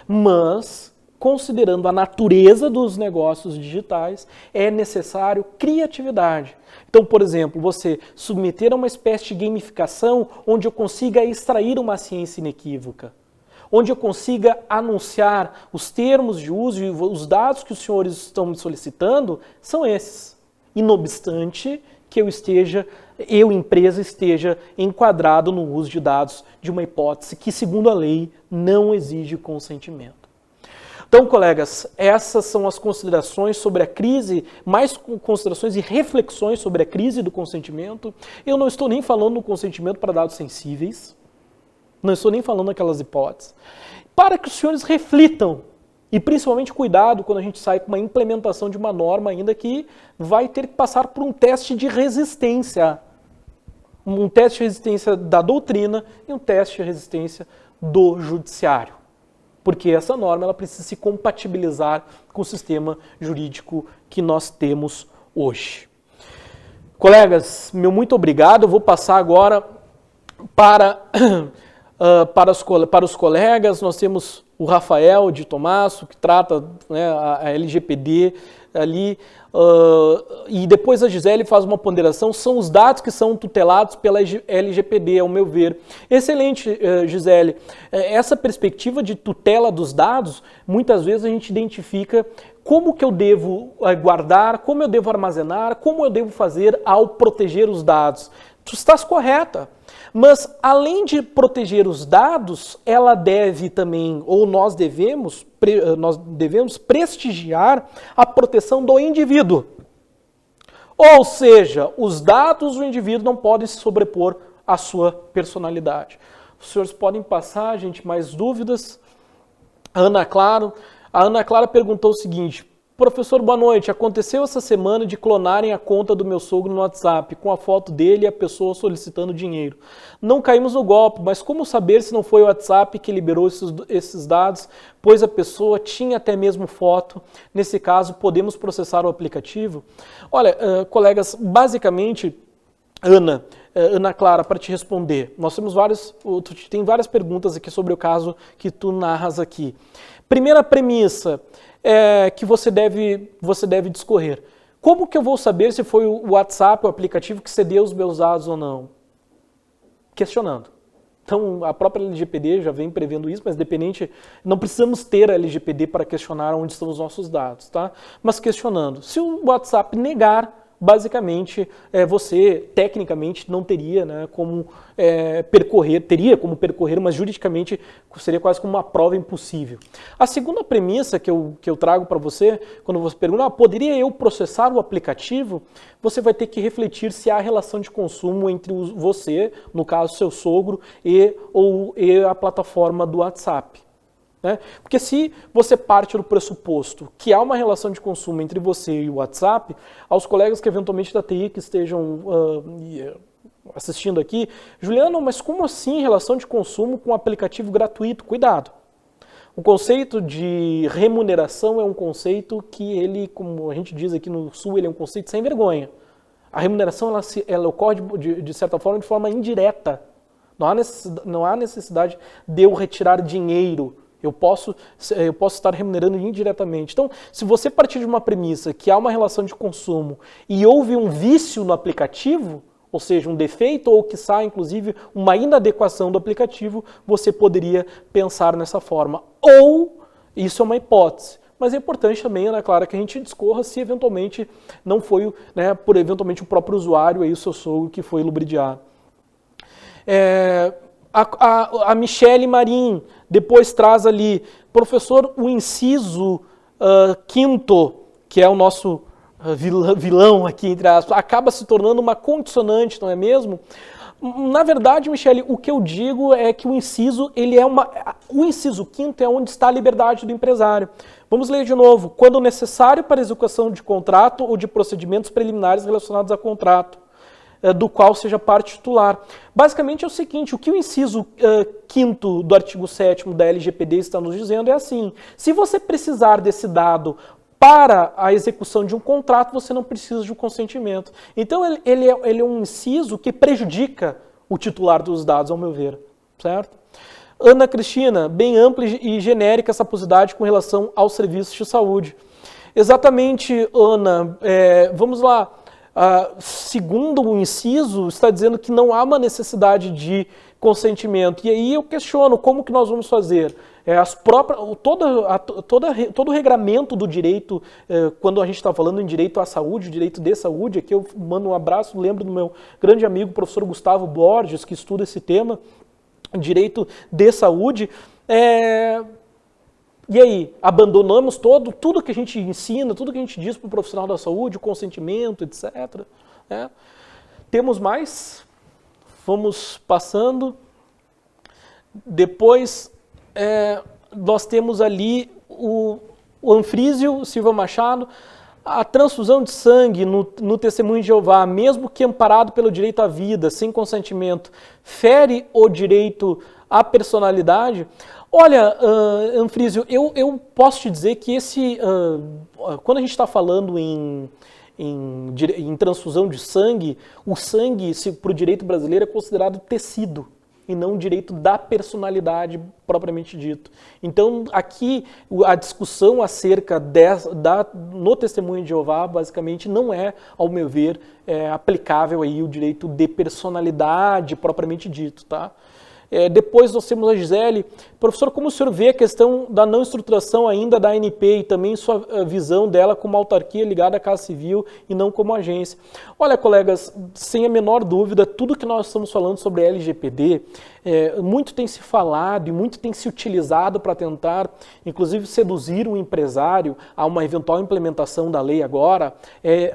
Mas, considerando a natureza dos negócios digitais, é necessário criatividade. Então, por exemplo, você submeter a uma espécie de gamificação onde eu consiga extrair uma ciência inequívoca, onde eu consiga anunciar os termos de uso e os dados que os senhores estão me solicitando, são esses. E, não obstante, que eu, empresa, esteja enquadrado no uso de dados de uma hipótese que, segundo a lei, não exige consentimento. Então, colegas, essas são as considerações sobre a crise, mais considerações e reflexões sobre a crise do consentimento. Eu não estou nem falando no consentimento para dados sensíveis, não estou nem falando daquelas hipóteses, para que os senhores reflitam. E principalmente cuidado quando a gente sai com uma implementação de uma norma ainda que vai ter que passar por um teste de resistência. Um teste de resistência da doutrina e um teste de resistência do judiciário. Porque essa norma ela precisa se compatibilizar com o sistema jurídico que nós temos hoje. Colegas, meu muito obrigado. Eu vou passar agora para os colegas. Nós temos o Rafael de Tomasso, que trata, né, a LGPD ali, e depois a Gisele faz uma ponderação, são os dados que são tutelados pela LGPD, ao meu ver. Excelente, Gisele. Essa perspectiva de tutela dos dados, muitas vezes a gente identifica como que eu devo guardar, como eu devo armazenar, como eu devo fazer ao proteger os dados. Tu estás correta. Mas, além de proteger os dados, ela deve também, ou nós devemos prestigiar a proteção do indivíduo. Ou seja, os dados do indivíduo não podem se sobrepor à sua personalidade. Os senhores podem passar, gente, mais dúvidas? A Ana Clara perguntou o seguinte: professor, boa noite. Aconteceu essa semana de clonarem a conta do meu sogro no WhatsApp, com a foto dele e a pessoa solicitando dinheiro. Não caímos no golpe, mas como saber se não foi o WhatsApp que liberou esses dados, pois a pessoa tinha até mesmo foto? Nesse caso, podemos processar o aplicativo? Olha, colegas, basicamente, Ana Clara, para te responder, nós temos tem várias perguntas aqui sobre o caso que tu narras aqui. Primeira premissa, que você deve discorrer. Como que eu vou saber se foi o WhatsApp, o aplicativo, que cedeu os meus dados ou não? Questionando. Então, a própria LGPD já vem prevendo isso, mas não precisamos ter a LGPD para questionar onde estão os nossos dados, tá? Mas questionando. Se o WhatsApp negar, basicamente, você, tecnicamente, não teria, né, como percorrer, mas juridicamente seria quase como uma prova impossível. A segunda premissa que eu trago para você, quando você pergunta, poderia eu processar o aplicativo? Você vai ter que refletir se há relação de consumo entre você, no caso seu sogro, e a plataforma do WhatsApp. Né? Porque se você parte do pressuposto que há uma relação de consumo entre você e o WhatsApp, aos colegas que eventualmente da TI que estejam assistindo aqui, Juliano, mas como assim relação de consumo com um aplicativo gratuito? Cuidado! O conceito de remuneração é um conceito que ele, como a gente diz aqui no Sul, ele é um conceito sem vergonha. A remuneração ela ocorre de certa forma de forma indireta. Não há necessidade de eu retirar dinheiro. Eu posso estar remunerando indiretamente. Então, se você partir de uma premissa que há uma relação de consumo e houve um vício no aplicativo, ou seja, um defeito ou quiçá, inclusive, uma inadequação do aplicativo, você poderia pensar nessa forma. Ou, isso é uma hipótese. Mas é importante também, Ana Clara, que a gente discorra se eventualmente não foi, né, por eventualmente o próprio usuário, aí, o seu sogro, que foi lubridiado. A Michele Marim depois traz ali, professor, o inciso quinto, que é o nosso vilão aqui, entre aspas, acaba se tornando uma condicionante, não é mesmo? Na verdade, Michele, o que eu digo é que o inciso quinto é onde está a liberdade do empresário. Vamos ler de novo. Quando necessário para a execução de contrato ou de procedimentos preliminares relacionados a contrato, do qual seja parte titular. Basicamente é o seguinte, o que o inciso 5º do artigo 7º da LGPD está nos dizendo é assim: se você precisar desse dado para a execução de um contrato, você não precisa de um consentimento. Então ele é um inciso que prejudica o titular dos dados, ao meu ver, certo? Ana Cristina, bem ampla e genérica essa possibilidade com relação aos serviços de saúde. Exatamente, Ana, vamos lá. Segundo o inciso, está dizendo que não há uma necessidade de consentimento. E aí eu questiono como que nós vamos fazer. Todo o regramento do direito, quando a gente está falando em direito à saúde, direito de saúde, aqui eu mando um abraço, lembro do meu grande amigo, professor Gustavo Borges, que estuda esse tema, direito de saúde. E aí, abandonamos tudo que a gente ensina, tudo que a gente diz para o profissional da saúde, o consentimento, etc. Temos mais? Vamos passando. Depois, nós temos ali o Anfrísio Silva Machado. A transfusão de sangue no testemunho de Jeová, mesmo que amparado pelo direito à vida, sem consentimento, fere o direito à personalidade. Olha, Anfrísio, eu posso te dizer que quando a gente está falando em transfusão de sangue, o sangue, para o direito brasileiro, é considerado tecido. e não o direito da personalidade propriamente dito. Então, aqui, a discussão acerca no testemunho de Jeová, basicamente, não é, ao meu ver, aplicável aí o direito de personalidade propriamente dito, tá? Depois nós temos a Gisele. Professor, como o senhor vê a questão da não estruturação ainda da ANP e também sua visão dela como autarquia ligada à Casa Civil e não como agência? Olha, colegas, sem a menor dúvida, tudo que nós estamos falando sobre a LGPD, muito tem se falado e muito tem se utilizado para tentar, inclusive, seduzir um empresário a uma eventual implementação da lei agora,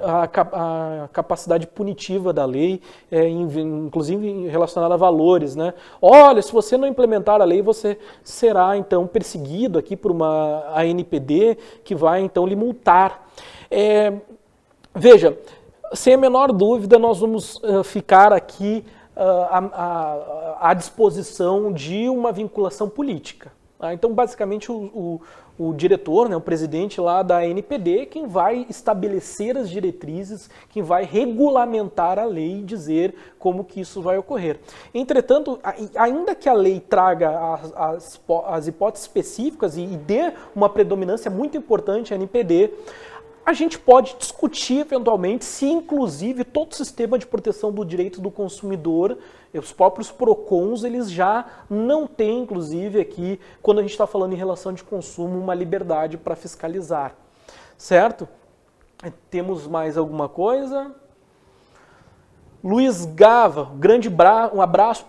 a capacidade punitiva da lei, inclusive relacionada a valores, né? Olha, se você não implementar a lei, você será, então, perseguido aqui por uma ANPD que vai, então, lhe multar. Veja, sem a menor dúvida, nós vamos ficar aqui à disposição de uma vinculação política. Então, basicamente, o diretor, né, o presidente lá da ANPD, quem vai estabelecer as diretrizes, quem vai regulamentar a lei e dizer como que isso vai ocorrer. Entretanto, ainda que a lei traga as hipóteses específicas e dê uma predominância muito importante à ANPD, a gente pode discutir, eventualmente, se, inclusive, todo o sistema de proteção do direito do consumidor, os próprios PROCONs, eles já não têm, inclusive, aqui, quando a gente está falando em relação de consumo, uma liberdade para fiscalizar. Certo? Temos mais alguma coisa? Luiz Gava, um abraço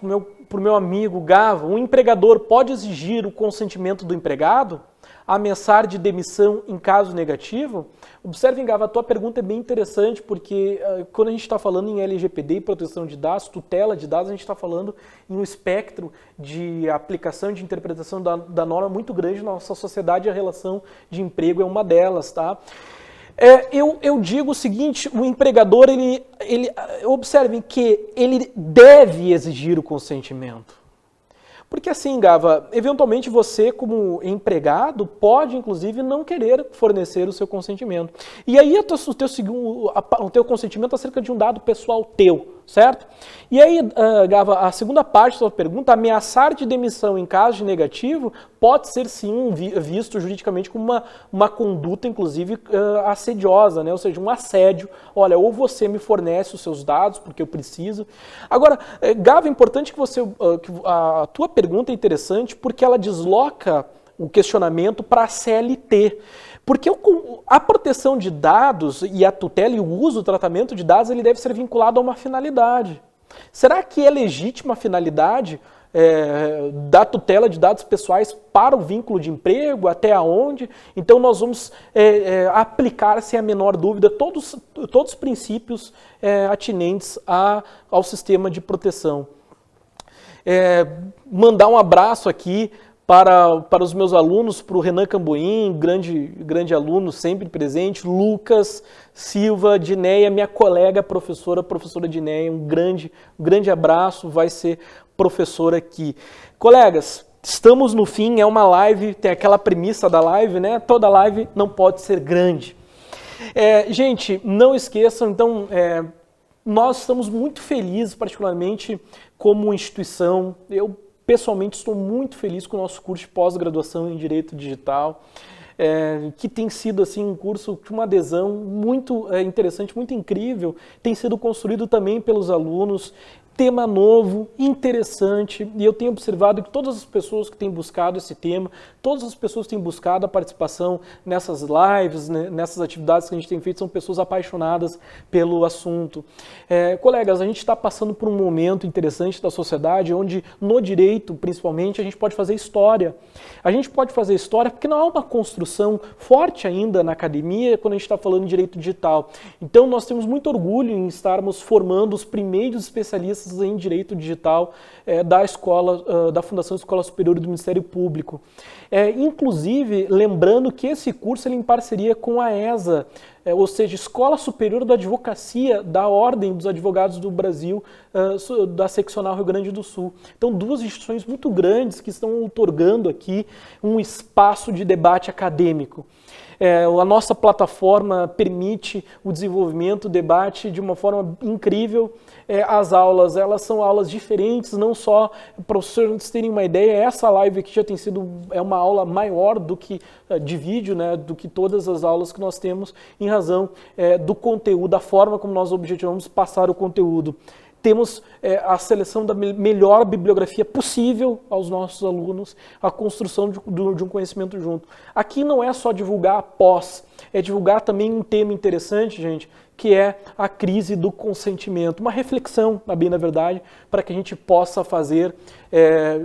para o meu amigo Gava. Um empregador pode exigir o consentimento do empregado? Ameaçar de demissão em caso negativo? Observem, Gava, a tua pergunta é bem interessante, porque quando a gente está falando em LGPD e proteção de dados, tutela de dados, a gente está falando em um espectro de aplicação e de interpretação da norma muito grande na nossa sociedade, e a relação de emprego é uma delas, tá? Eu digo o seguinte, o empregador, observem que ele deve exigir o consentimento. Porque assim, Gava, eventualmente você, como empregado, pode, inclusive, não querer fornecer o seu consentimento. E aí o teu consentimento acerca de um dado pessoal teu, certo? E aí, Gava, a segunda parte da sua pergunta, ameaçar de demissão em caso de negativo, pode ser sim visto juridicamente como uma conduta, inclusive, assediosa, né? Ou seja, um assédio. Olha, ou você me fornece os seus dados, porque eu preciso. Agora, Gava, é importante que a tua pergunta é interessante, porque ela desloca o questionamento para a CLT. Porque a proteção de dados e a tutela e o uso, o tratamento de dados, ele deve ser vinculado a uma finalidade. Será que é legítima a finalidade da tutela de dados pessoais para o vínculo de emprego, até aonde? Então nós vamos aplicar, sem a menor dúvida, todos os princípios atinentes ao sistema de proteção. Mandar um abraço aqui para os meus alunos, para o Renan Camboim, grande aluno, sempre presente, Lucas Silva, Dineia, minha colega professora Dineia, um grande abraço, vai ser professora aqui. Colegas, estamos no fim, é uma live, tem aquela premissa da live, né? Toda live não pode ser grande. Gente, não esqueçam, então, nós estamos muito felizes, particularmente como instituição. Eu pessoalmente estou muito feliz com o nosso curso de pós-graduação em Direito Digital, que tem sido assim, um curso de uma adesão muito interessante, muito incrível, tem sido construído também pelos alunos, tema novo, interessante, e eu tenho observado que todas as pessoas que têm buscado esse tema, todas as pessoas que têm buscado a participação nessas lives, né, nessas atividades que a gente tem feito, são pessoas apaixonadas pelo assunto. Colegas, a gente está passando por um momento interessante da sociedade, onde no direito, principalmente, a gente pode fazer história. A gente pode fazer história porque não há uma construção forte ainda na academia quando a gente está falando de direito digital. Então, nós temos muito orgulho em estarmos formando os primeiros especialistas em direito digital da Fundação Escola Superior do Ministério Público. Inclusive, lembrando que esse curso é em parceria com a ESA, ou seja, Escola Superior da Advocacia da Ordem dos Advogados do Brasil, da Seccional Rio Grande do Sul. Então, duas instituições muito grandes que estão outorgando aqui um espaço de debate acadêmico. A nossa plataforma permite o desenvolvimento, o debate de uma forma incrível. As aulas, elas são aulas diferentes, não só, para os senhores terem uma ideia, essa live aqui já tem sido uma aula maior do que de vídeo, né, do que todas as aulas que nós temos, em razão do conteúdo, da forma como nós objetivamos passar o conteúdo. Temos a seleção da melhor bibliografia possível aos nossos alunos, a construção de um conhecimento junto. Aqui não é só divulgar a pós, é divulgar também um tema interessante, gente, que é a crise do consentimento. Uma reflexão, bem na verdade, para que a gente possa fazer,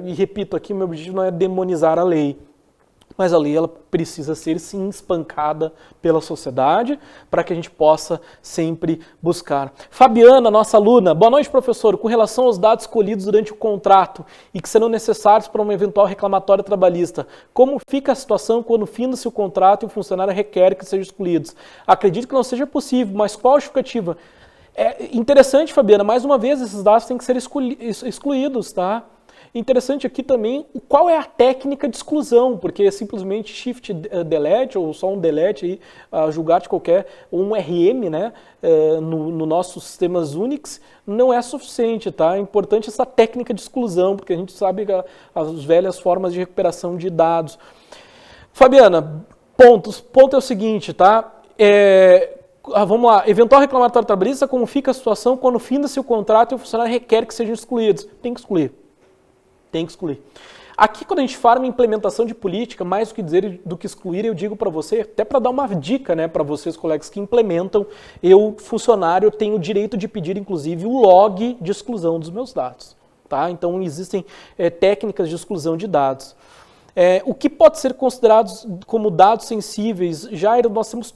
e repito aqui, meu objetivo não é demonizar a lei, mas a lei ela precisa ser, sim, espancada pela sociedade para que a gente possa sempre buscar. Fabiana, nossa aluna. Boa noite, professor. Com relação aos dados colhidos durante o contrato e que serão necessários para uma eventual reclamatória trabalhista, como fica a situação quando finda-se o contrato e o funcionário requer que sejam excluídos? Acredito que não seja possível, mas qual a justificativa? É interessante, Fabiana, mais uma vez, esses dados têm que ser excluídos, tá? Interessante aqui também qual é a técnica de exclusão, porque é simplesmente shift delete ou só um delete aí, a julgar de qualquer, ou um RM, né, no nossos sistemas Unix, não é suficiente, tá? É importante essa técnica de exclusão, porque a gente sabe as velhas formas de recuperação de dados. Fabiana, ponto é o seguinte, tá? Vamos lá, eventual reclamatório trabalhista, como fica a situação quando finda-se o contrato e o funcionário requer que sejam excluídos? Tem que excluir. Tem que excluir. Aqui, quando a gente fala em implementação de política, mais do que dizer do que excluir, eu digo para você, até para dar uma dica, né, para vocês, colegas que implementam, funcionário, tenho o direito de pedir, inclusive, o log de exclusão dos meus dados. Tá? Então, existem técnicas de exclusão de dados. O que pode ser considerado como dados sensíveis, Jair, nós temos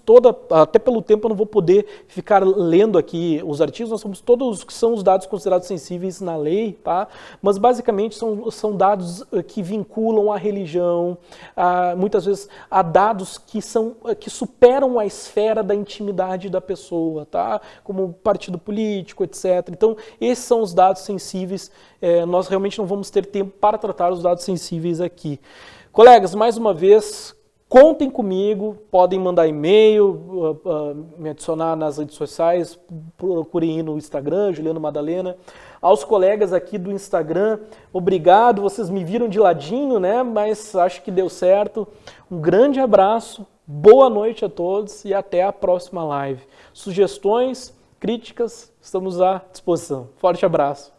até pelo tempo eu não vou poder ficar lendo aqui os artigos, nós temos todos os que são os dados considerados sensíveis na lei, tá? Mas basicamente são dados que vinculam a religião, muitas vezes a dados que superam a esfera da intimidade da pessoa, tá? Como partido político, etc. Então, esses são os dados sensíveis, nós realmente não vamos ter tempo para tratar os dados sensíveis aqui. Colegas, mais uma vez, contem comigo, podem mandar e-mail, me adicionar nas redes sociais, procurem ir no Instagram, Juliano Madalena. Aos colegas aqui do Instagram, obrigado, vocês me viram de ladinho, né? Mas acho que deu certo. Um grande abraço, boa noite a todos e até a próxima live. Sugestões, críticas, estamos à disposição. Forte abraço.